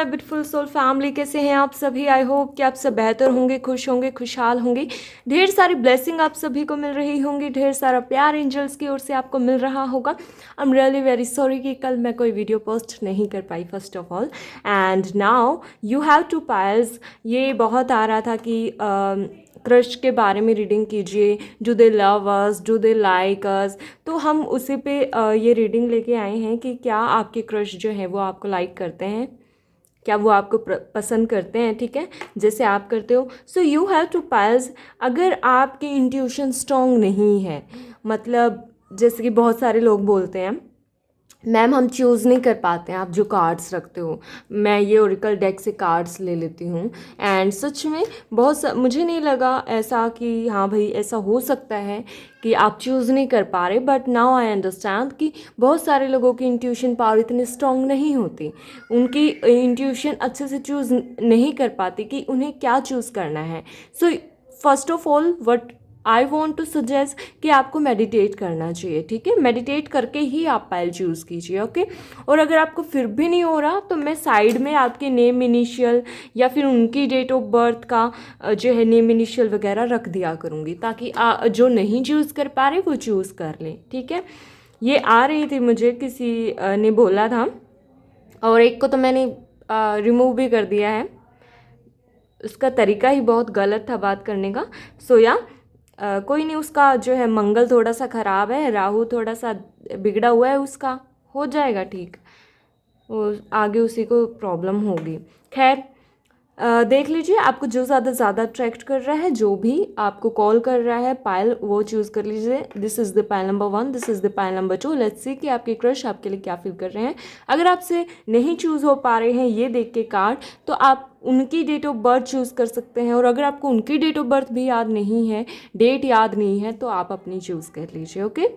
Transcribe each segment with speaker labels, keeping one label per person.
Speaker 1: My beautiful soul family, कैसे हैं आप सभी। आई होप कि आप सब बेहतर होंगे, खुश होंगे, खुशहाल होंगे। ढेर सारी ब्लेसिंग आप सभी को मिल रही होंगी, ढेर सारा प्यार एंजल्स की ओर से आपको मिल रहा होगा। I am really very sorry कि कल मैं कोई वीडियो पोस्ट नहीं कर पाई first of all. And now you have to piles, ये बहुत आ रहा था कि क्रश के बारे में रीडिंग कीजिए, do they love us, do they like us. तो हम उसी पे ये रीडिंग लेके आए हैं कि क्या आपके क्रश जो है वो आपको लाइक करते हैं, क्या वो आपको पसंद करते हैं, ठीक है, जैसे आप करते हो। So you have to piles, अगर आपकी इंट्यूशन स्ट्रॉन्ग नहीं है, मतलब जैसे कि बहुत सारे लोग बोलते हैं मैम हम चूज़ नहीं कर पाते हैं, आप जो कार्ड्स रखते हो, मैं ये ओरेकल डेक से कार्ड्स ले लेती हूँ। एंड सच में मुझे नहीं लगा ऐसा कि हाँ भाई ऐसा हो सकता है कि आप चूज़ नहीं कर पा रहे, बट नाउ आई अंडरस्टैंड कि बहुत सारे लोगों की इंट्यूशन पावर इतनी स्ट्रॉन्ग नहीं होती, उनकी इंट्यूशन अच्छे से चूज़ नहीं कर पाती कि उन्हें क्या चूज़ करना है। So first of all what I want to suggest कि आपको मेडिटेट करना चाहिए, ठीक है, मेडिटेट करके ही आप पायल चूज़ कीजिए, ओके। और अगर आपको फिर भी नहीं हो रहा तो मैं साइड में आपके नेम इनिशियल या फिर उनकी डेट ऑफ बर्थ का जो है नेम इनिशियल वगैरह रख दिया करूँगी, ताकि जो नहीं चूज़ कर पा रहे वो चूज़ कर लें, ठीक है। ये आ रही थी, मुझे किसी ने बोला था, और एक को तो मैंने रिमूव भी कर दिया है, उसका तरीका ही बहुत गलत था बात करने का। सो या कोई नहीं, उसका जो है मंगल थोड़ा सा ख़राब है, राहु थोड़ा सा बिगड़ा हुआ है, उसका हो जाएगा ठीक, वो आगे उसी को प्रॉब्लम होगी। खैर देख लीजिए आपको जो ज़्यादा अट्रैक्ट कर रहा है, जो भी आपको कॉल कर रहा है पायल, वो चूज़ कर लीजिए। This is the pile number 1, this is the pile number 2। Let's see कि आपके क्रश आपके लिए क्या फील कर रहे हैं। अगर आपसे नहीं चूज़ हो पा रहे हैं ये देख के कार्ड, तो आप उनकी डेट ऑफ बर्थ चूज़ कर सकते हैं, और अगर आपको उनकी डेट ऑफ बर्थ भी याद नहीं है, डेट याद नहीं है, तो आप अपनी चूज़ कर लीजिए, okay.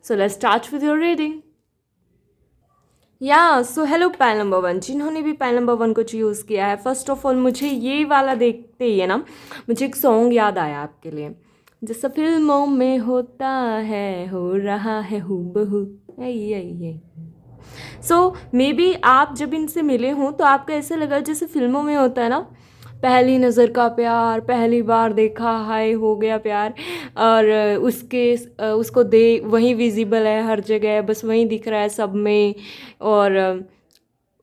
Speaker 1: So let's start with your reading. या सो हेलो पायल नंबर 1, जिन्होंने भी पायल नंबर 1 को चूज़ किया है, फर्स्ट ऑफ ऑल मुझे ये वाला देखते ही है ना, मुझे एक सॉन्ग याद आया आपके लिए, जैसा फिल्मों में होता है, हो रहा है हूबहू। यही सो मे बी आप जब इनसे मिले हों तो आपको ऐसा लगा जैसे फिल्मों में होता है ना, पहली नज़र का प्यार, पहली बार देखा, हाय हो गया प्यार, और उसको दे वहीं विजिबल है हर जगह, बस वहीं दिख रहा है सब में, और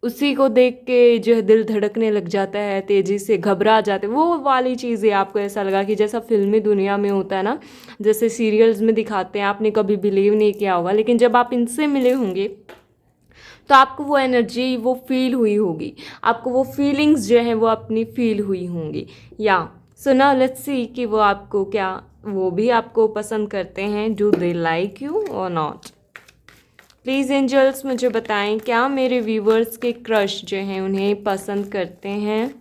Speaker 1: उसी को देख के जो है दिल धड़कने लग जाता है, तेज़ी से घबरा जाते, वो वाली चीज़ें आपको ऐसा लगा कि जैसा फिल्मी दुनिया में होता है ना, जैसे सीरियल्स में दिखाते हैं, आपने कभी बिलीव नहीं किया होगा, लेकिन जब आप इनसे मिले होंगे तो आपको वो एनर्जी वो फील हुई होगी, आपको वो फीलिंग्स जो है वो अपनी फील हुई होंगी। या सो नाउ लेट्स सी कि वो आपको क्या, वो भी आपको पसंद करते हैं, डू दे लाइक यू और नॉट। प्लीज़ एंजल्स मुझे बताएं, क्या मेरे व्यूवर्स के क्रश जो हैं उन्हें पसंद करते हैं,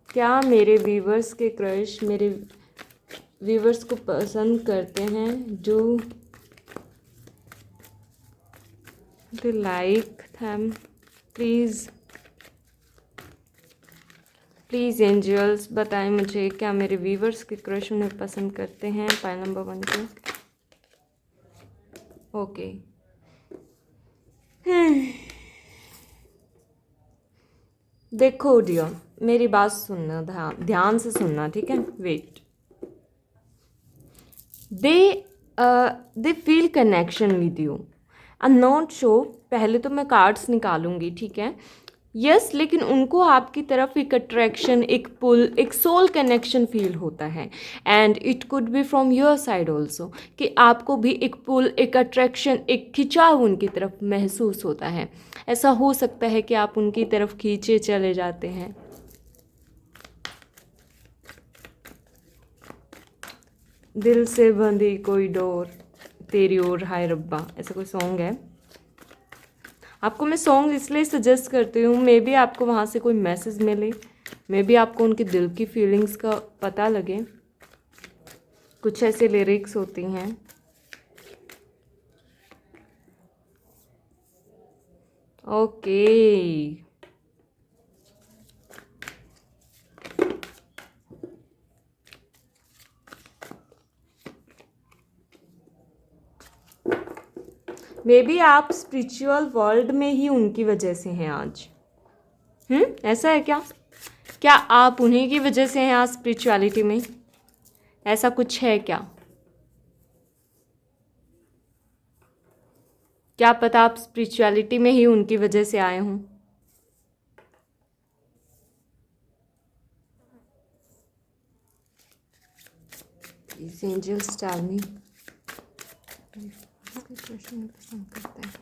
Speaker 1: क्या मेरे व्यूवर्स के क्रश मेरे व्यूवर्स को पसंद करते हैं, do they like them, please angels बताएं मुझे, क्या मेरे व्यूवर्स के क्रश उन्हें पसंद करते हैं, पायल नंबर 1 को। ओके देखो डियर, मेरी बात सुनना, ध्यान से सुनना, ठीक है। Wait, they feel connection with you, I am not sure, पहले तो मैं कार्ड्स निकालूंगी, ठीक है। यस लेकिन उनको आपकी तरफ एक अट्रैक्शन, एक पुल, एक सोल कनेक्शन फील होता है, and it could B from your side also, कि आपको भी एक पुल, एक अट्रैक्शन, एक खिंचाव उनकी तरफ महसूस होता है। ऐसा हो सकता है कि आप उनकी तरफ खींचे चले जाते हैं। दिल से बंधी कोई डोर तेरी ओर हाय रब्बा, ऐसा कोई सॉन्ग है। आपको मैं सॉन्ग इसलिए सजेस्ट करती हूँ, मे बी आपको वहाँ से कोई मैसेज मिले, मे बी आपको उनके दिल की फीलिंग्स का पता लगे, कुछ ऐसे लिरिक्स होती हैं। ओके मे बी आप स्पिरिचुअल वर्ल्ड में ही उनकी वजह से हैं आज। ऐसा है क्या? क्या आप उन्हीं की वजह से हैं आज स्पिरिचुअलिटी में? ऐसा कुछ है क्या? क्या पता आप स्पिरिचुअलिटी में ही उनकी वजह से आए हों। These angels tell me question पसंद करते हैं।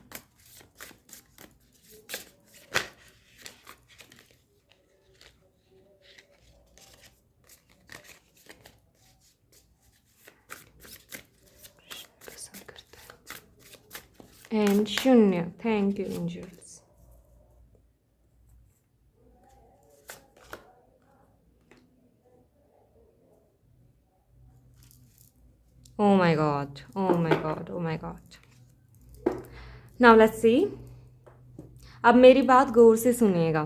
Speaker 1: पसंद करते हैं एंड शून्य। Thank you angels. Oh my God, oh my God, oh my God. Now let's see. अब मेरी बात गौर से सुनिएगा।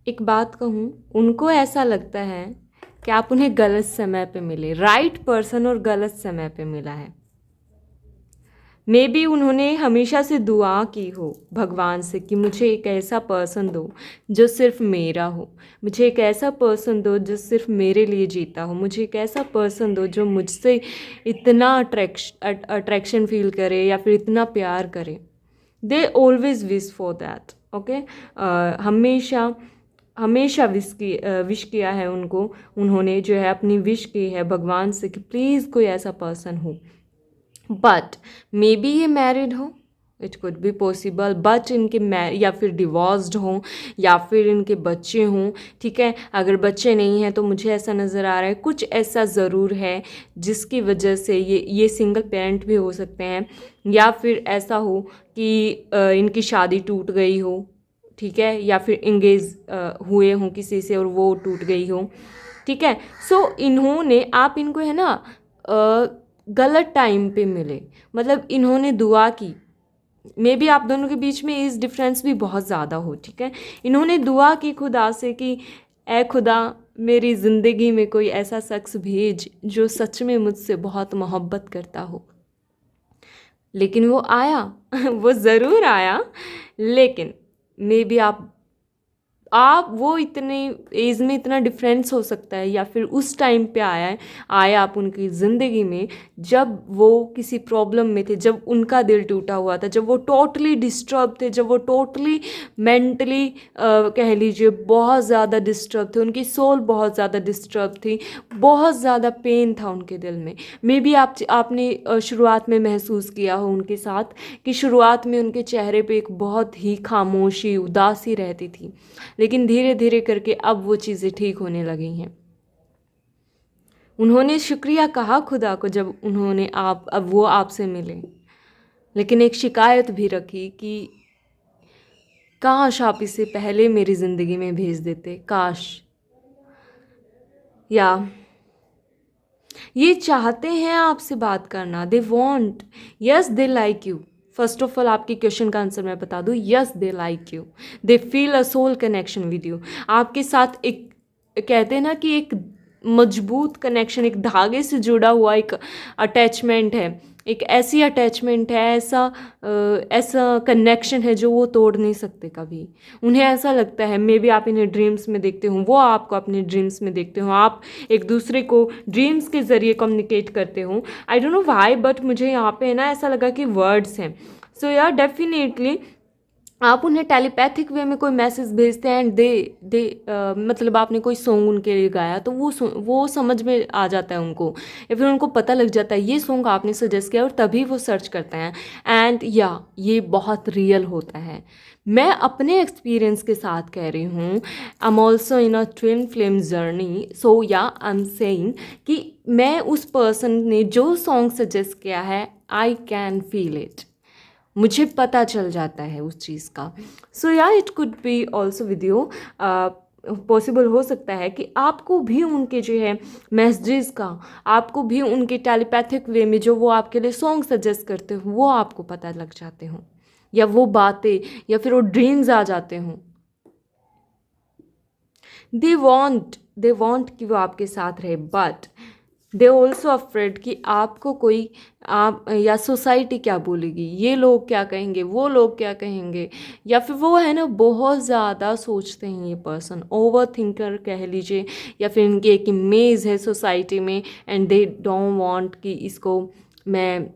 Speaker 1: एक बात कहूँ, उनको ऐसा लगता है कि आप उन्हें गलत समय पे मिले, राइट पर्सन और गलत समय पे मिला है। मे बी उन्होंने हमेशा से दुआ की हो भगवान से कि मुझे एक ऐसा पर्सन दो जो सिर्फ मेरा हो, मुझे एक ऐसा पर्सन दो जो सिर्फ मेरे लिए जीता हो, मुझे एक ऐसा पर्सन दो जो मुझसे इतना अट्रैक्शन फील करे या फिर इतना प्यार करे। They always wish for that. Okay, हमेशा विश किया है उनको, उन्होंने जो है अपनी विश की है भगवान से कि प्लीज़ कोई ऐसा पर्सन हो। बट मे बी ये मैरिड हो, it could be possible, but इनके या फिर डिवोर्स्ड हों या फिर इनके बच्चे हों। ठीक है, अगर बच्चे नहीं हैं तो मुझे ऐसा नज़र आ रहा है कुछ ऐसा ज़रूर है जिसकी वजह से ये सिंगल पेरेंट भी हो सकते हैं, या फिर ऐसा हो कि इनकी शादी टूट गई हो। ठीक है, या फिर इंगेज हुए हों किसी से और वो टूट गई हो। ठीक है, सो इन्होंने, आप इनको है ना गलत टाइम पे मिले, मतलब इन्होंने दुआ की। मे बी आप दोनों के बीच में इस डिफरेंस भी बहुत ज़्यादा हो। ठीक है, इन्होंने दुआ की खुदा से कि ए खुदा मेरी ज़िंदगी में कोई ऐसा शख्स भेज जो सच में मुझसे बहुत मोहब्बत करता हो। लेकिन वो आया वो ज़रूर आया, लेकिन मे बी आप वो इतने एज में इतना डिफरेंस हो सकता है, या फिर उस टाइम पे आया आप उनकी ज़िंदगी में जब वो किसी प्रॉब्लम में थे, जब उनका दिल टूटा हुआ था, जब वो टोटली डिस्टर्ब थे, जब वो टोटली मेंटली कह लीजिए बहुत ज़्यादा डिस्टर्ब थे, उनकी सोल बहुत ज़्यादा डिस्टर्ब थी, बहुत ज़्यादा पेन था उनके दिल में। मे बी आपने शुरुआत में महसूस किया हो उनके साथ कि शुरुआत में उनके चेहरे पे एक बहुत ही खामोशी, उदासी रहती थी, लेकिन धीरे धीरे करके अब वो चीज़ें ठीक होने लगी हैं। उन्होंने शुक्रिया कहा खुदा को जब अब वो आपसे मिले, लेकिन एक शिकायत भी रखी कि काश आप इसे पहले मेरी ज़िंदगी में भेज देते, काश। या ये चाहते हैं आपसे बात करना, they want, yes they like you. First of all आपके क्वेश्चन का आंसर मैं बता दूँ, yes they like you, they feel a soul connection with you. आपके साथ एक, कहते हैं ना कि एक मजबूत कनेक्शन, एक धागे से जुड़ा हुआ एक अटैचमेंट है, एक ऐसी अटैचमेंट है, ऐसा कनेक्शन है जो वो तोड़ नहीं सकते कभी। उन्हें ऐसा लगता है, मे बी आप इन्हें ड्रीम्स में देखते हो, वो आपको अपने ड्रीम्स में देखते हो, आप एक दूसरे को ड्रीम्स के ज़रिए कम्युनिकेट करते हो। I don't know why, but मुझे यहाँ पे है ना ऐसा लगा कि वर्ड्स हैं। सो यार डेफिनेटली आप उन्हें टेलीपैथिक वे में कोई मैसेज भेजते हैं एंड मतलब आपने कोई सॉन्ग उनके लिए गाया तो वो समझ में आ जाता है उनको, या फिर उनको पता लग जाता है ये सॉन्ग आपने सजेस्ट किया, और तभी वो सर्च करते हैं। एंड ये बहुत रियल होता है। मैं अपने एक्सपीरियंस के साथ कह रही हूँ, I am also in a twin flame journey, so yeah I am saying कि मैं उस पर्सन ने जो सॉन्ग सजेस्ट किया है, आई कैन फील इट, मुझे पता चल जाता है उस चीज़ का। सो या it could B also with you, possible हो सकता है कि आपको भी उनके जो है मैसेजेस का, आपको भी उनके टेलीपैथिक वे में जो वो आपके लिए सॉन्ग सजेस्ट करते हो वो आपको पता लग जाते हों, या वो बातें या फिर वो ड्रीम्स आ जाते हों। दे वॉन्ट कि वो आपके साथ रहे, बट दे ऑल्सो अफ्रेड कि आपको कोई आप या सोसाइटी क्या बोलेगी, ये लोग क्या कहेंगे, वो लोग क्या कहेंगे, या फिर वो है ना बहुत ज़्यादा सोचते हैं ये पर्सन, ओवर थिंकर कह लीजिए, या फिर इनकी एक इमेज है सोसाइटी में एंड दे डोंट वांट कि इसको मैं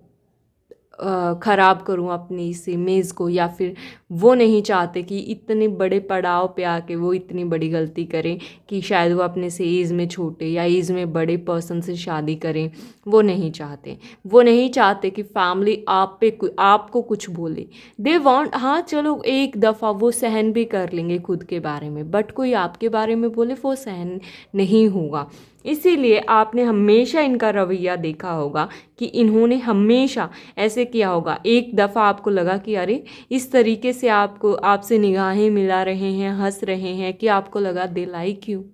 Speaker 1: ख़राब करूं अपनी इस इमेज को, या फिर वो नहीं चाहते कि इतने बड़े पड़ाव पे आके वो इतनी बड़ी गलती करें कि शायद वो अपने से एज में छोटे या एज में बड़े पर्सन से शादी करें। वो नहीं चाहते, वो नहीं चाहते कि फैमिली आप पे आपको कुछ बोले। दे वांट, हाँ चलो एक दफ़ा वो सहन भी कर लेंगे खुद के बारे में, बट कोई आपके बारे में बोले वो सहन नहीं होगा। इसीलिए आपने हमेशा इनका रवैया देखा होगा कि इन्होंने हमेशा ऐसे किया होगा। एक दफ़ा आपको लगा कि अरे इस तरीके से आपको आपसे निगाहें मिला रहे हैं, हंस रहे हैं, कि आपको लगा दे लाइक यू,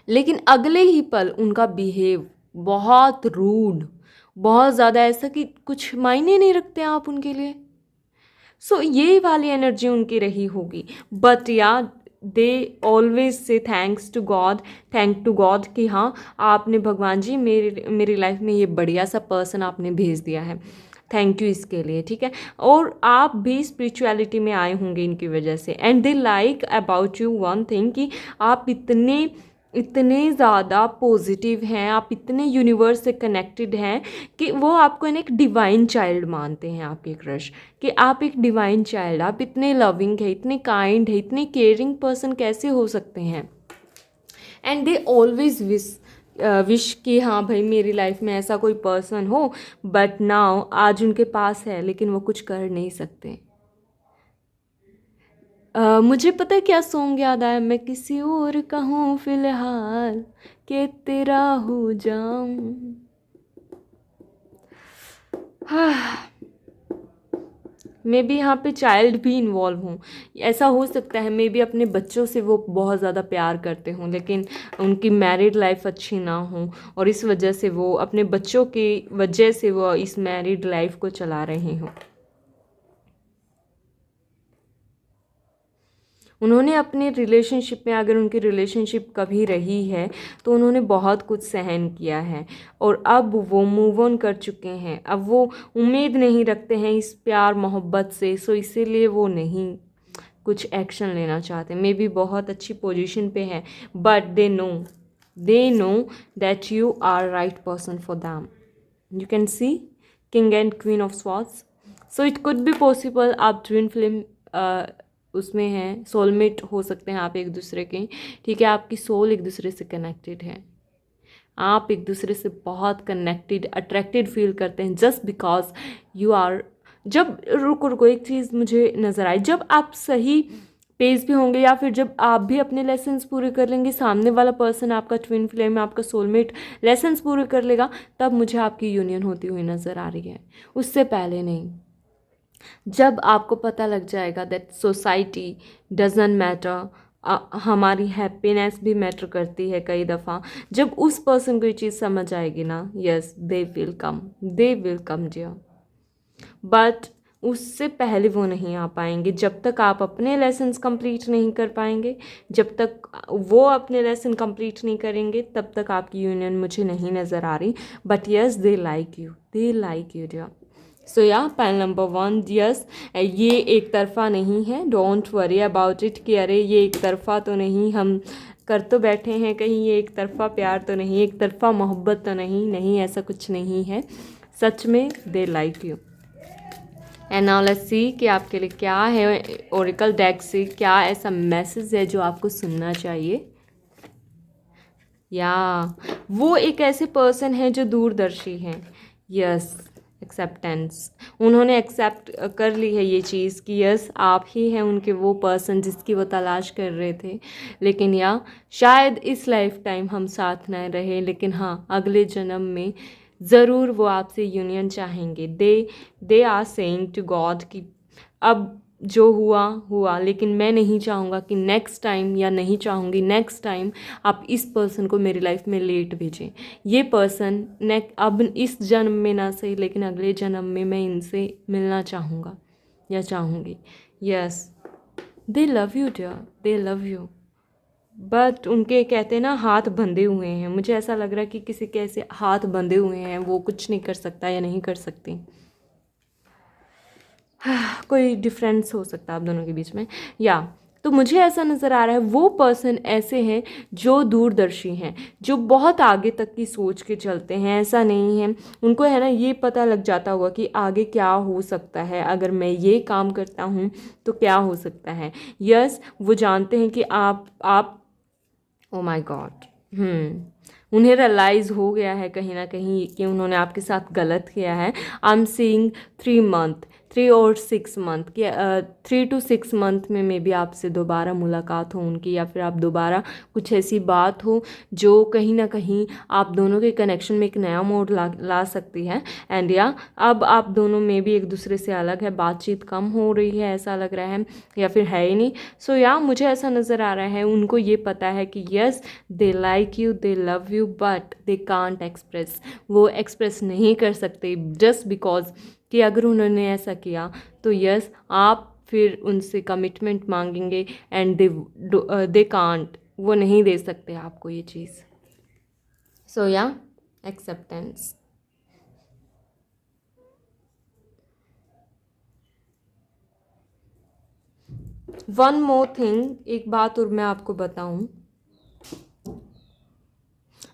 Speaker 1: लेकिन अगले ही पल उनका बिहेव बहुत रूड, बहुत ज़्यादा ऐसा कि कुछ मायने नहीं रखते आप उनके लिए। सो ये वाली एनर्जी उनकी रही होगी। But yeah they always say thanks to God, thank to God कि हाँ आपने भगवान जी मेरी लाइफ में ये बढ़िया सा पर्सन आपने भेज दिया है, थैंक यू इसके लिए, ठीक है। और आप भी स्पिरिचुअलिटी में आए होंगे इनकी वजह से, and they like about you one thing कि आप इतने इतने ज़्यादा पॉजिटिव हैं, आप इतने यूनिवर्स से कनेक्टेड हैं कि वो आपको एक डिवाइन चाइल्ड मानते हैं, आपके क्रश, कि आप एक डिवाइन चाइल्ड, आप इतने लविंग है, इतने काइंड है, इतने केयरिंग पर्सन कैसे हो सकते हैं। एंड दे ऑलवेज विश कि हाँ भाई मेरी लाइफ में ऐसा कोई पर्सन हो, बट नाउ आज उनके पास है लेकिन वो कुछ कर नहीं सकते। मुझे पता है क्या सॉन्ग याद आया, मैं किसी और का हूँ फिलहाल कि तेरा हो जाऊं। हाँ, मे बी यहाँ पे चाइल्ड भी इन्वॉल्व हूँ, ऐसा हो सकता है। मे बी अपने बच्चों से वो बहुत ज़्यादा प्यार करते हों लेकिन उनकी मैरिड लाइफ अच्छी ना हो, और इस वजह से वो अपने बच्चों की वजह से वो इस मैरिड लाइफ को चला रहे हों। उन्होंने अपने रिलेशनशिप में, अगर उनकी रिलेशनशिप कभी रही है तो उन्होंने बहुत कुछ सहन किया है, और अब वो मूव ऑन कर चुके हैं। अब वो उम्मीद नहीं रखते हैं इस प्यार मोहब्बत से, सो इसीलिए वो नहीं कुछ एक्शन लेना चाहते। मे बी बहुत अच्छी पोजीशन पे है, but they know that you are right person for them. You can see king and queen of swords. So it could be possible आप ट्विन फिल्म उसमें हैं, सोलमेट हो सकते हैं आप एक दूसरे के, ठीक है। आपकी सोल एक दूसरे से कनेक्टेड है, आप एक दूसरे से बहुत कनेक्टेड अट्रैक्टेड फील करते हैं, जस्ट बिकॉज यू आर। जब रुको एक चीज़ मुझे नज़र आई, जब आप सही पेज पे होंगे या फिर जब आप भी अपने लेसन्स पूरे कर लेंगे, सामने वाला पर्सन आपका ट्विन फ्लेम, आपका सोलमेट लेसन्स पूरे कर लेगा, तब मुझे आपकी यूनियन होती हुई नज़र आ रही है, उससे पहले नहीं। जब आपको पता लग जाएगा दैट सोसाइटी डजंट मैटर, हमारी हैप्पीनेस भी मैटर करती है कई दफ़ा, जब उस पर्सन को ये चीज़ समझ आएगी ना, yes they will come dear, but उससे पहले वो नहीं आ पाएंगे। जब तक आप अपने लेसन्स कंप्लीट नहीं कर पाएंगे, जब तक वो अपने लेसन कंप्लीट नहीं करेंगे, तब तक आपकी यूनियन मुझे नहीं नज़र आ रही। But yes they like you dear. So yeah panel number 1, yes ये एक तरफ़ा नहीं है, डोंट वरी अबाउट इट कि अरे ये एक तरफ़ा तो नहीं, हम कर तो बैठे हैं कहीं ये एक तरफ़ा प्यार तो नहीं, एक तरफ़ा मोहब्बत तो नहीं, ऐसा कुछ नहीं है। सच में दे like you. And now let's सी कि आपके लिए क्या है ओरेकल डेक से, क्या ऐसा मैसेज है जो आपको सुनना चाहिए। या वो एक ऐसे पर्सन है जो दूरदर्शी हैं, यस एक्सेप्टेंस, उन्होंने एक्सेप्ट कर ली है ये चीज़ कि यस आप ही हैं उनके वो पर्सन जिसकी वो तलाश कर रहे थे। लेकिन या शायद इस लाइफ टाइम हम साथ ना रहे, लेकिन हाँ अगले जन्म में ज़रूर वो आपसे यूनियन चाहेंगे। They are saying to God कि अब जो हुआ, लेकिन मैं नहीं चाहूँगा कि नेक्स्ट टाइम, या नहीं चाहूँगी नेक्स्ट टाइम आप इस पर्सन को मेरी लाइफ में लेट भेजें। ये पर्सन अब इस जन्म में ना सही लेकिन अगले जन्म में मैं इनसे मिलना चाहूँगा या चाहूँगी। Yes they love you dear, they love you. But उनके कहते हैं ना हाथ बंधे हुए हैं, मुझे ऐसा लग रहा है कि किसी के ऐसे हाथ बंधे हुए हैं, वो कुछ नहीं कर सकता या नहीं कर सकती। कोई डिफरेंस हो सकता है आप दोनों के बीच में, या तो मुझे ऐसा नज़र आ रहा है वो पर्सन ऐसे हैं जो दूरदर्शी हैं, जो बहुत आगे तक की सोच के चलते हैं। ऐसा नहीं है, उनको है ना ये पता लग जाता होगा कि आगे क्या हो सकता है, अगर मैं ये काम करता हूँ तो क्या हो सकता है। यस, वो जानते हैं कि आप ओ माय गॉड, उन्हें रियलाइज़ हो गया है कहीं ना कहीं कि उन्होंने आपके साथ गलत किया है। आई एम सीइंग 3 मंथ, 3 और 6 मंथ कि 3 to 6 मंथ में मे बी आपसे दोबारा मुलाकात हो उनकी, या फिर आप दोबारा कुछ ऐसी बात हो जो कहीं ना कहीं आप दोनों के कनेक्शन में एक नया मोड़ ला सकती है। एंड या अब आप दोनों में भी एक दूसरे से अलग है, बातचीत कम हो रही है ऐसा लग रहा है, या फिर है ही नहीं। सो या मुझे ऐसा नज़र आ रहा है उनको ये पता है कि yes they like you, they love you, but they can't express, वो एक्सप्रेस नहीं कर सकते जस्ट बिकॉज कि अगर उन्होंने ऐसा किया तो यस आप फिर उनसे कमिटमेंट मांगेंगे एंड दे कांट, वो नहीं दे सकते आपको ये चीज़। सो या एक्सेप्टेंस। वन मोर थिंग, एक बात और मैं आपको बताऊं,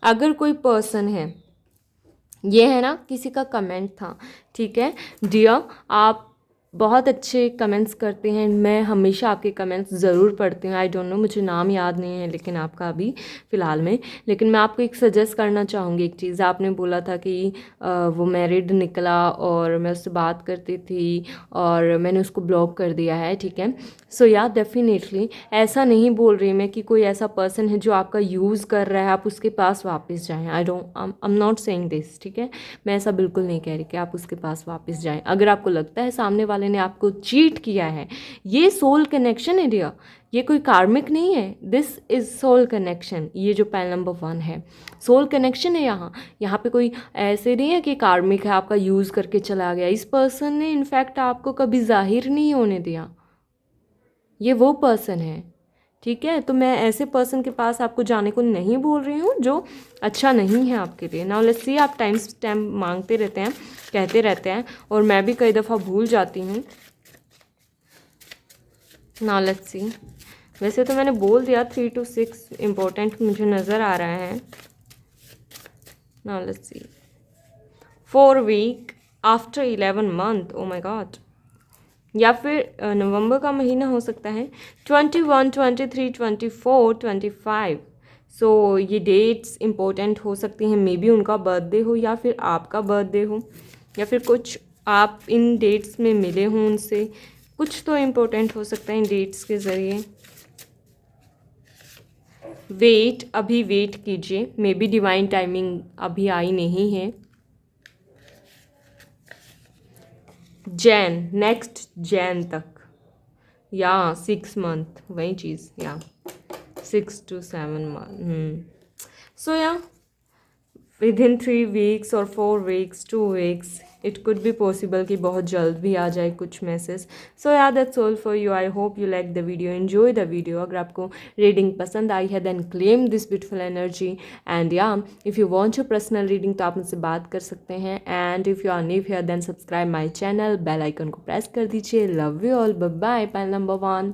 Speaker 1: अगर कोई पर्सन है, ये है ना किसी का कमेंट था, ठीक है डियर, आप बहुत अच्छे कमेंट्स करते हैं, मैं हमेशा आपके कमेंट्स ज़रूर पढ़ती हूँ। आई डोंट नो, मुझे नाम याद नहीं है लेकिन आपका अभी फ़िलहाल में, लेकिन मैं आपको एक सजेस्ट करना चाहूँगी एक चीज़। आपने बोला था कि वो मैरिड निकला और मैं उससे बात करती थी और मैंने उसको ब्लॉक कर दिया है, ठीक है। सो या डेफिनेटली ऐसा नहीं बोल रही मैं कि कोई ऐसा पर्सन है जो आपका यूज़ कर रहा है आप उसके पास वापस जाएं। आई एम नॉट सेइंग दिस, ठीक है, मैं ऐसा बिल्कुल नहीं कह रही कि आप उसके पास वापस जाएं। अगर आपको लगता है सामने वाले ने आपको चीट किया है, ये सोल कनेक्शन है डियर, ये कोई कार्मिक नहीं है, दिस इज़ सोल कनेक्शन। ये जो पैल नंबर 1 है सोल कनेक्शन है, यहाँ पे कोई ऐसे नहीं है कि कार्मिक है आपका यूज़ करके चला गया। इस पर्सन ने इनफैक्ट आपको कभी जाहिर नहीं होने दिया, ये वो पर्सन है, ठीक है। तो मैं ऐसे पर्सन के पास आपको जाने को नहीं बोल रही हूँ जो अच्छा नहीं है आपके लिए। नाउ लेट्स सी, आप टाइम स्टैम्प मांगते रहते हैं, कहते रहते हैं, और मैं भी कई दफ़ा भूल जाती हूँ। नाउ लेट्स सी, वैसे तो मैंने बोल दिया 3 to 6 इम्पोर्टेंट मुझे नज़र आ रहा है। Now let's see, 4 week after 11 month, oh my God, या फिर नवंबर का महीना हो सकता है, 21, 23, 24, 25। सो ये डेट्स इम्पोर्टेंट हो सकती हैं, मे बी उनका बर्थडे हो या फिर आपका बर्थडे हो, या फिर कुछ आप इन डेट्स में मिले हों उनसे, कुछ तो इम्पोर्टेंट हो सकता है इन डेट्स के ज़रिए। वेट, अभी वेट कीजिए, मे बी डिवाइन टाइमिंग अभी आई नहीं है। जैन, नेक्स्ट जैन तक, या 6 month, वही चीज़, या 6 to 7 month। सो या विद इन 3 weeks और 4 weeks, 2 weeks, it could be possible कि बहुत जल्द भी आ जाए कुछ message. So yeah that's all for you. I hope you like the video, enjoy the video. अगर आपको रीडिंग पसंद आई है then claim this beautiful energy, and yeah if you want your personal reading तो आप मुझसे बात कर सकते हैं। And if you are new here then subscribe my channel, bell icon को प्रेस कर दीजिए। Love you all, bye bye. Pile number 1,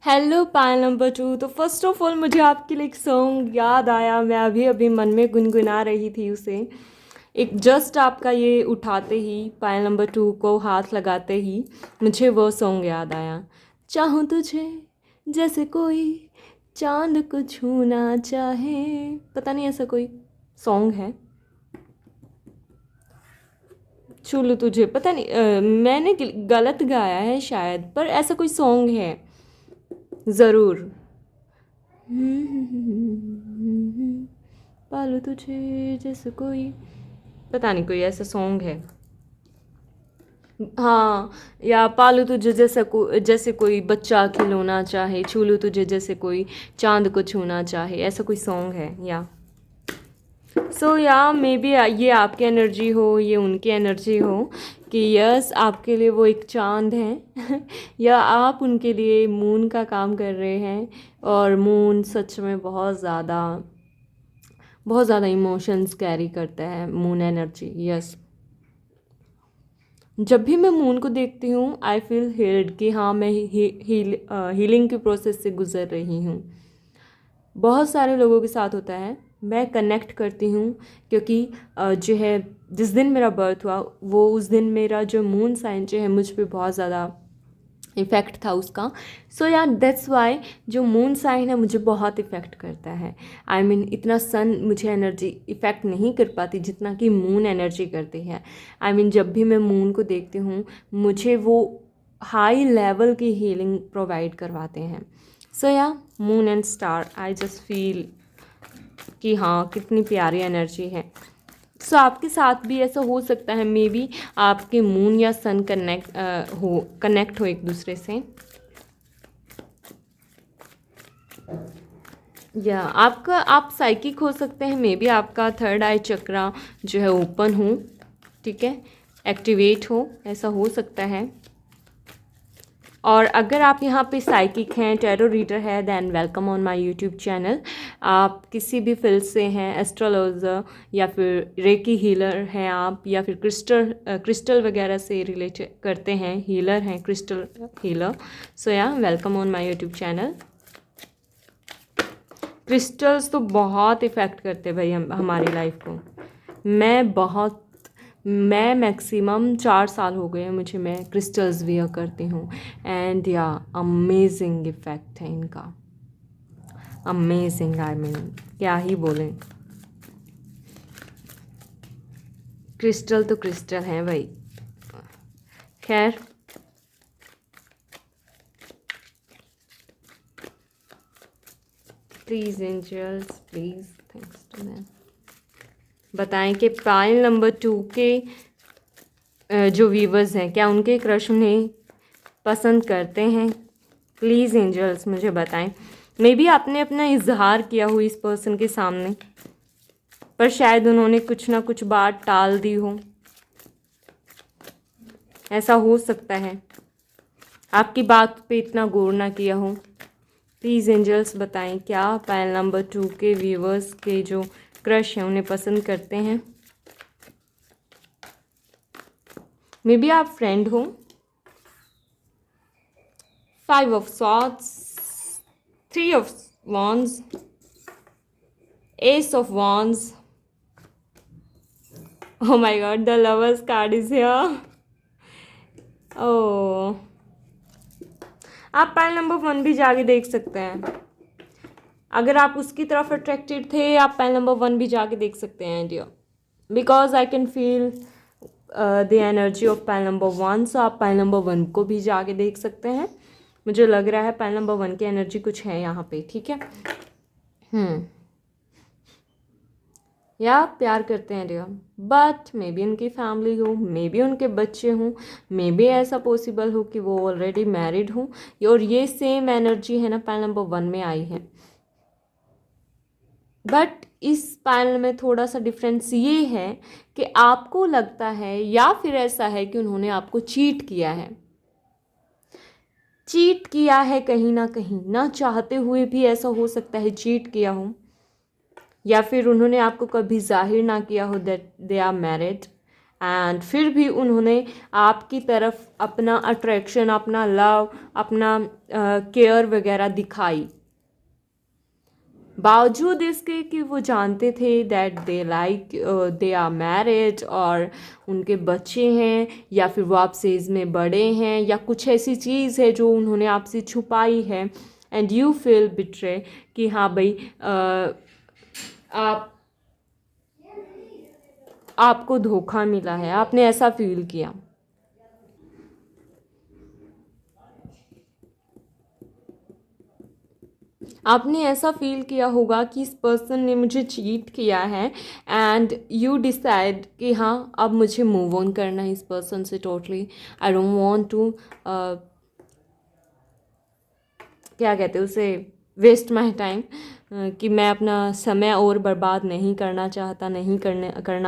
Speaker 1: hello pile number 2। तो फर्स्ट ऑफ ऑल मुझे आपके लिए एक सॉन्ग याद आया, मैं अभी अभी मन में गुनगुना रही थी उसे। एक जस्ट आपका ये उठाते ही, पायल नंबर 2 को हाथ लगाते ही मुझे वो सॉन्ग याद आया। चाहूँ तुझे जैसे कोई चांद को छूना चाहे, पता नहीं ऐसा कोई सॉन्ग है, छू लूँ तुझे, पता नहीं मैंने गलत गाया है शायद, पर ऐसा कोई सॉन्ग है ज़रूर। पालू तुझे जैसे कोई, पता नहीं कोई ऐसा सॉन्ग है, हाँ, या पालू तुझे जैसे कोई बच्चा खिलौना चाहे, छू लूँ तुझे जैसे कोई चांद को छूना चाहे, ऐसा कोई सॉन्ग है। या सो या मे बी ये आपकी एनर्जी हो, ये उनकी एनर्जी हो कि यस आपके लिए वो एक चांद है या आप उनके लिए मून का काम कर रहे हैं। और मून सच में बहुत ज़्यादा इमोशंस कैरी करता है, मून एनर्जी। यस, जब भी मैं मून को देखती हूँ आई फील हील्ड कि हाँ मैं हीलिंग के प्रोसेस से गुजर रही हूँ। बहुत सारे लोगों के साथ होता है, मैं कनेक्ट करती हूँ क्योंकि जो है जिस दिन मेरा बर्थ हुआ वो उस दिन मेरा जो मून साइन जो है मुझ पे बहुत ज़्यादा इफ़ेक्ट था उसका। सो या दैट्स वाई जो मून साइन है मुझे बहुत इफ़ेक्ट करता है। आई मीन इतना सन मुझे एनर्जी इफ़ेक्ट नहीं कर पाती जितना कि मून एनर्जी करती है। आई मीन जब भी मैं मून को देखती हूँ मुझे वो हाई लेवल की हीलिंग प्रोवाइड करवाते हैं। सो या moon and star I just feel कि हाँ कितनी प्यारी एनर्जी है। सो आपके साथ भी ऐसा हो सकता है, मे बी आपके मून या सन कनेक्ट हो एक दूसरे से, या आप साइकिक हो सकते हैं। मे बी आपका थर्ड आई चक्रा जो है ओपन हो, ठीक है, एक्टिवेट हो, ऐसा हो सकता है। और अगर आप यहाँ पे साइकिक हैं, टैरो रीडर है, than welcome on my YouTube channel. आप किसी भी फील्ड से हैं, एस्ट्रोलॉजर या फिर रेकी हीलर हैं आप, या फिर क्रिस्टल वगैरह से रिलेट करते हैं, हीलर हैं, crystal healer. So yeah welcome on my YouTube channel. Crystals तो बहुत इफ़ेक्ट करते हैं भाई हमारी लाइफ को। मैं मैक्सिमम 4 साल हो गए हैं मुझे, मैं क्रिस्टल्स वियर करती हूँ एंड या अमेजिंग इफ़ेक्ट है इनका, अमेजिंग। आई मीन क्या ही बोलें, क्रिस्टल तो क्रिस्टल हैं भाई। खैर please angels, please thanks to them, बताएं कि पाइल नंबर 2 के जो व्यूवर्स हैं क्या उनके क्रश उन्हें पसंद करते हैं। प्लीज़ एंजल्स मुझे बताएं। मे बी आपने अपना इजहार किया हो इस पर्सन के सामने, पर शायद उन्होंने कुछ ना कुछ बात टाल दी हो, ऐसा हो सकता है, आपकी बात पे इतना गौर ना किया हो। प्लीज़ एंजल्स बताएं क्या पाइल नंबर 2 के व्यूवर्स के जो क्रश हैं उन्हें पसंद करते हैं। मे बी आप फ्रेंड हो। 5 of swords, 3 of wands, ace of wands. Oh my god, the lovers card is here. Oh, आप पाइल नंबर 1 भी जाके देख सकते हैं। अगर आप उसकी तरफ अट्रैक्टेड थे आप पाइल नंबर 1 भी जाके देख सकते हैं dear, because I can feel the energy of pile number 1। So आप पाइल नंबर 1 को भी जाके देख सकते हैं। मुझे लग रहा है पाइल नंबर 1 की एनर्जी कुछ है यहाँ पे, ठीक है। या प्यार करते हैं डियर, बट मे बी उनकी फैमिली हो, मे बी उनके बच्चे हों, मे बी ऐसा पॉसिबल हो कि वो ऑलरेडी मैरिड हों, और ये सेम एनर्जी है ना पाइल नंबर 1 में आई है। बट इस पाइल में थोड़ा सा डिफरेंस ये है कि आपको लगता है या फिर ऐसा है कि उन्होंने आपको चीट किया है, चीट किया है कहीं ना चाहते हुए भी ऐसा हो सकता है चीट किया हो, या फिर उन्होंने आपको कभी जाहिर ना किया हो that they are married, and फिर भी उन्होंने आपकी तरफ अपना अट्रैक्शन, अपना लव, अपना केयर वगैरह दिखाई, बावजूद इसके कि वो जानते थे दैट दे आर मैरिड और उनके बच्चे हैं, या फिर वो आपसे इसमें बड़े हैं, या कुछ ऐसी चीज़ है जो उन्होंने आपसे छुपाई है, एंड यू फील बिट्रे कि हाँ भाई आपको धोखा मिला है, आपने ऐसा फील किया। आपने ऐसा फील किया होगा कि इस पर्सन ने मुझे चीट किया है, एंड यू डिसाइड कि हाँ अब मुझे मूव ऑन करना है इस पर्सन से totally. I don't want to क्या कहते हैं उसे, वेस्ट माई टाइम, कि मैं अपना समय और बर्बाद नहीं करना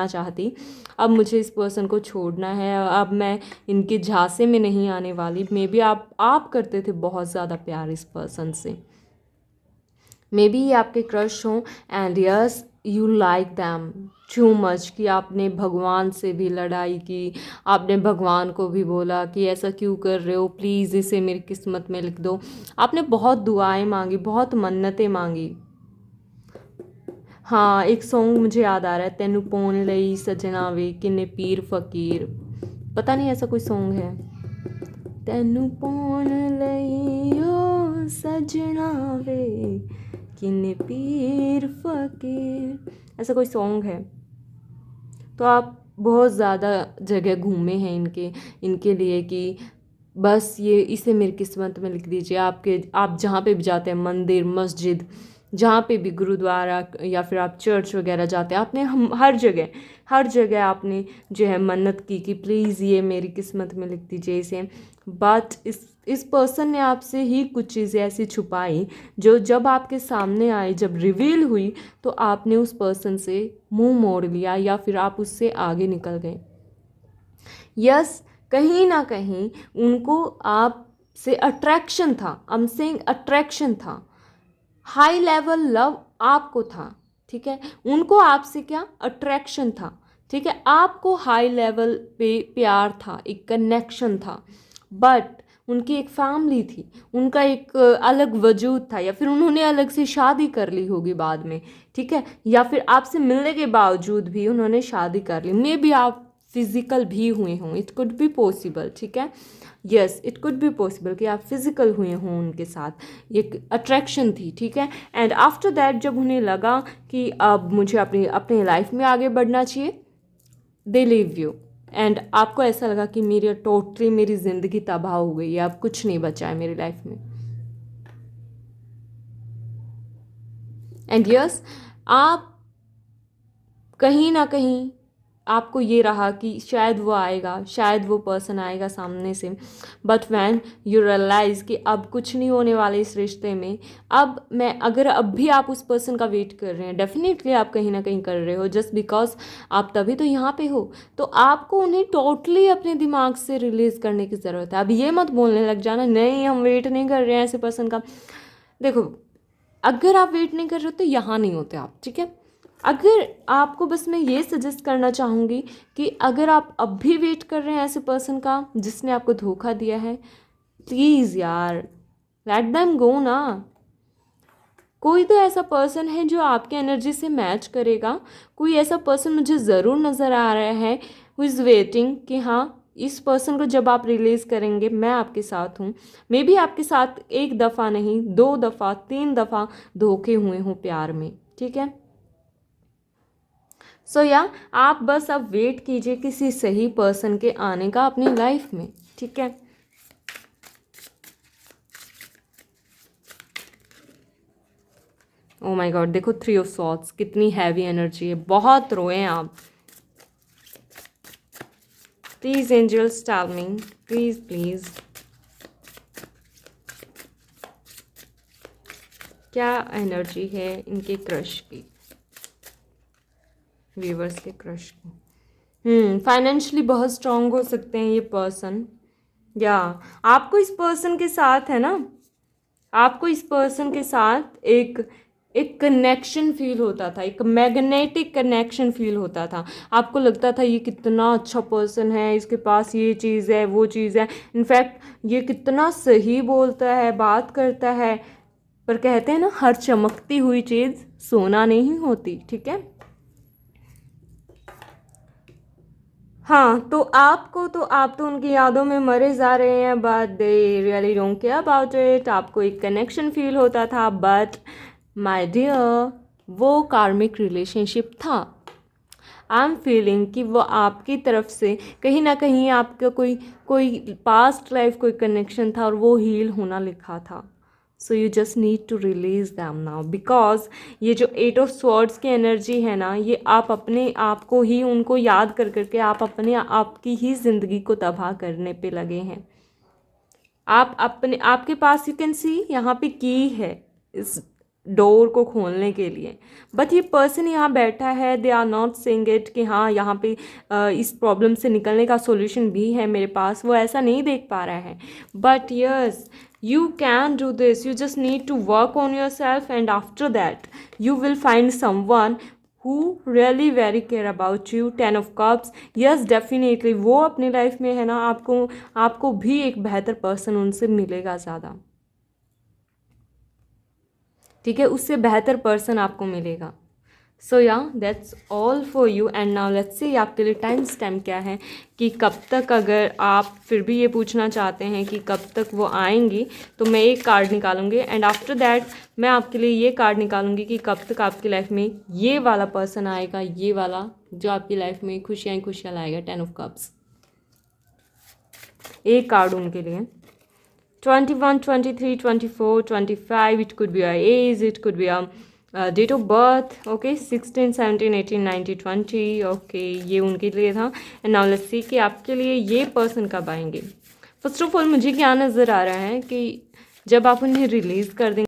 Speaker 1: चाहती। अब मुझे इस पर्सन को छोड़ना है, अब मैं इनके झांसे में नहीं आने वाली। मे बी आप करते थे बहुत ज़्यादा प्यार इस पर्सन से, मे बी ये आपके क्रश हों, and yes you like them too much, कि आपने भगवान से भी लड़ाई की, आपने भगवान को भी बोला कि ऐसा क्यों कर रहे हो, प्लीज़ इसे मेरी किस्मत में लिख दो। आपने बहुत दुआएं मांगी, बहुत मन्नतें मांगी। हाँ, एक सॉन्ग मुझे याद आ रहा है, तेनू पौन लई सजना वे किन्ने पीर फकीर, पता नहीं ऐसा कोई सॉन्ग है। तेनू पौन लई ओ सजना वे किन्ने पीर फकीर, ऐसा कोई सॉन्ग है। तो आप बहुत ज़्यादा जगह घूमे हैं इनके लिए, कि बस ये इसे मेरी किस्मत में लिख दीजिए। आप जहाँ पे भी जाते हैं, मंदिर, मस्जिद, जहाँ पे भी, गुरुद्वारा, या फिर आप चर्च वगैरह जाते हैं, आपने हम हर जगह आपने जो है मन्नत की कि प्लीज़ ये मेरी किस्मत में लिख दीजिए इसे। बट इस पर्सन ने आपसे ही कुछ चीज़ें ऐसी छुपाई जो जब आपके सामने आई, जब रिवील हुई, तो आपने उस पर्सन से मुंह मोड़ लिया, या फिर आप उससे आगे निकल गए। यस, कहीं ना कहीं उनको आप से अट्रैक्शन था, आई एम सेइंग अट्रैक्शन था, हाई लेवल लव आपको था, ठीक है। उनको आपसे क्या अट्रैक्शन था, ठीक है, आपको हाई लेवल पे प्यार था, एक कनेक्शन था। बट उनकी एक फैमिली थी, उनका एक अलग वजूद था, या फिर उन्होंने अलग से शादी कर ली होगी बाद में, ठीक है, या फिर आपसे मिलने के बावजूद भी उन्होंने शादी कर ली। मे बी आप फिजिकल भी हुए हों, इट कुड बी पॉसिबल, ठीक है। Yes, it could be possible कि आप फिजिकल हुए हों उनके साथ, एक अट्रैक्शन थी, ठीक है। एंड आफ्टर दैट जब उन्हें लगा कि अब मुझे अपने लाइफ में आगे बढ़ना चाहिए, दे लीव यू। एंड आपको ऐसा लगा कि मेरी ज़िंदगी तबाह हो गई है, अब कुछ नहीं बचा है मेरी लाइफ में। एंड यस, आप कहीं ना कहीं आपको ये रहा कि शायद वो आएगा, शायद वो पर्सन आएगा सामने से। बट वैन यू रियलाइज़ कि अब कुछ नहीं होने वाले इस रिश्ते में, अगर अब भी आप उस पर्सन का वेट कर रहे हैं, डेफिनेटली आप कहीं ना कहीं कर रहे हो, जस्ट बिकॉज आप तभी तो यहाँ पे हो। तो आपको उन्हें टोटली अपने दिमाग से रिलीज़ करने की ज़रूरत है। अब ये मत बोलने लग जाना नहीं हम वेट नहीं कर रहे हैं ऐसे पर्सन का। देखो, अगर आप वेट नहीं कर रहे हो तो यहाँ नहीं होते आप, ठीक है। अगर आपको बस मैं ये सजेस्ट करना चाहूँगी कि अगर आप अब भी वेट कर रहे हैं ऐसे पर्सन का जिसने आपको धोखा दिया है, प्लीज़ यार लेट देम गो ना। कोई तो ऐसा पर्सन है जो आपके एनर्जी से मैच करेगा, कोई ऐसा पर्सन मुझे ज़रूर नज़र आ रहा है हु इज़ वेटिंग कि हाँ इस पर्सन को जब आप रिलीज़ करेंगे मैं आपके साथ हूँ। मे बी आपके साथ एक दफ़ा नहीं, 2 दफ़ा, 3 दफ़ा धोखे हुए हों प्यार में, ठीक है। सो या आप बस अब वेट कीजिए किसी सही पर्सन के आने का अपनी लाइफ में, ठीक है। ओ माय गॉड, देखो 3 ऑफ सॉर्ड्स, कितनी हैवी एनर्जी है, बहुत रोए हैं आप। Please angels tell me, please please, क्या एनर्जी है इनके क्रश की, व्यूवर्स के क्रश की। फाइनेंशियली बहुत स्ट्रांग हो सकते हैं ये पर्सन, या आपको इस पर्सन के साथ है ना, आपको इस पर्सन के साथ एक कनेक्शन फील होता था, एक मैग्नेटिक कनेक्शन फील होता था। आपको लगता था ये कितना अच्छा पर्सन है, इसके पास ये चीज़ है, वो चीज़ है, इनफैक्ट ये कितना सही बोलता है, बात करता है। पर कहते हैं ना, हर चमकती हुई चीज़ सोना नहीं होती, ठीक है। हाँ, तो आप तो उनकी यादों में मरे जा रहे हैं, but they really don't care about it. आपको एक कनेक्शन फील होता था, बट माय डियर वो कार्मिक रिलेशनशिप था। आई एम फीलिंग कि वो आपकी तरफ से कहीं ना कहीं आपका कोई पास्ट लाइफ कोई कनेक्शन था और वो हील होना लिखा था। So you just need to release them now, because ये जो 8 ऑफ स्वॉर्ड्स की एनर्जी है ना, ये आप अपने आप को ही उनको याद कर करके आप आपकी ही ज़िंदगी को तबाह करने पे लगे हैं। आपके पास यू कैन सी यहाँ पे की है इस डोर को खोलने के लिए। बट ये पर्सन यहाँ बैठा है, they are not saying it कि हाँ यहाँ पे इस प्रॉब्लम से निकलने का सॉल्यूशन भी है मेरे पास, वो ऐसा नहीं देख पा रहा है। But yes, you can do this, you just need to work on yourself, and after that you will find someone who really very care about you. 10 of cups, yes definitely वो अपनी लाइफ में है ना, आपको भी एक बेहतर person उनसे मिलेगा ज़्यादा, ठीक है, उससे बेहतर पर्सन आपको मिलेगा। सो yeah that's all for you. And now let's सी आपके लिए टाइम स्टैम्प क्या है कि कब तक, अगर आप फिर भी ये पूछना चाहते हैं कि कब तक वो आएंगी, तो मैं एक कार्ड निकालूंगी एंड आफ्टर दैट मैं आपके लिए ये कार्ड निकालूंगी कि कब तक आपकी लाइफ में ये वाला पर्सन आएगा, ये वाला जो आपकी लाइफ में खुशियाँ ही खुशियाँ लाएगा। 10 ऑफ कप्स, एक कार्ड उनके लिए। 21, 23, 24, 25, it could be a age, it could be a date of birth, okay, 16, 17, 18, 19, 20, okay, ये उनके लिए था। एंड नाउ लेट्स सी कि आपके लिए ये पर्सन कब आएंगे। फर्स्ट ऑफ ऑल मुझे क्या नज़र आ रहा है कि जब आप उन्हें रिलीज़ कर देंगे